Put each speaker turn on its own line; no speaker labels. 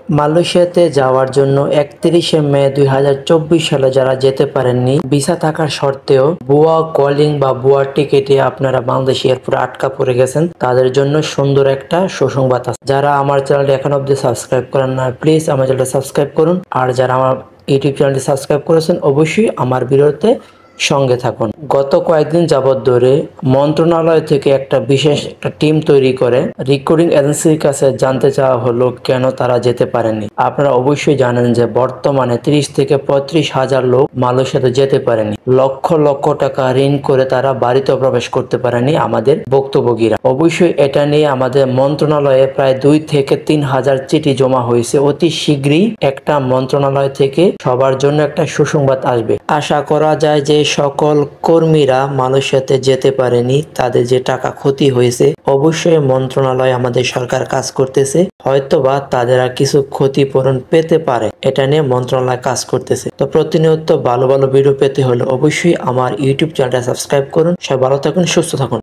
মালয়েশিয়াতে যাওয়ার জন্য 31শে মে 2024 সালে যারা যেতে পারেননি, ভিসা থাকার সত্ত্বেও ভুয়া কলিং বা ভুয়া টিকিটে আপনারা বাংলাদেশ এয়ারপোর্টে আটকা পড়ে গেছেন, তাদের জন্য সুন্দর একটা সুসংবাদ আছে। যারা আমার চ্যানেলটি এখন অবধি সাবস্ক্রাইব করেন না, প্লিজ আমার চ্যানেলটি সাবস্ক্রাইব করুন। আর যারা আমার ইউটিউব চ্যানেলটি সাবস্ক্রাইব করেছেন, অবশ্যই আমার ভিডিওতে সঙ্গে থাকুন। গত কয়েকদিন যাবত ধরে মন্ত্রণালয় থেকে একটা বিশেষ টিম তৈরি করে রিক্রুটিং এজেন্সির কাছে জানতে চাওয়া হলো কেন তারা যেতে পারেনি। আপনারা অবশ্যই জানেন যে বর্তমানে 30 থেকে 35 হাজার লোক মালয়েশিয়াতে যেতে পারেনি। লক্ষ লক্ষ টাকা ঋণ করে তারা বাড়িতে প্রবেশ করতে পারেনি আমাদের ভুক্তভোগীরা। অবশ্যই এটা নিয়ে আমাদের মন্ত্রণালয়ে প্রায় 2 থেকে 3 হাজার চিঠি জমা হয়েছে। অতি শীঘ্রই একটা মন্ত্রণালয় থেকে সবার জন্য একটা সুসংবাদ আসবে। আশা করা যায় যে সকল কর্মীরা মালয়েশিয়াতে যেতে পারেনি, তাদের যে টাকা ক্ষতি হয়েছে, অবশ্যই মন্ত্রণালয় আমাদের সরকার কাজ করতেছে, হয়তোবা তাদের আর কিছু ক্ষতিপূরণ পেতে পারে, এটা নিয়ে মন্ত্রণালয় কাজ করতেছে। তো প্রতিনিয়ত ভালো ভালো ভিডিও পেতে হলে অবশ্যই আমার ইউটিউব চ্যানেলটা সাবস্ক্রাইব করুন। সবাই ভালো থাকুন, সুস্থ থাকুন।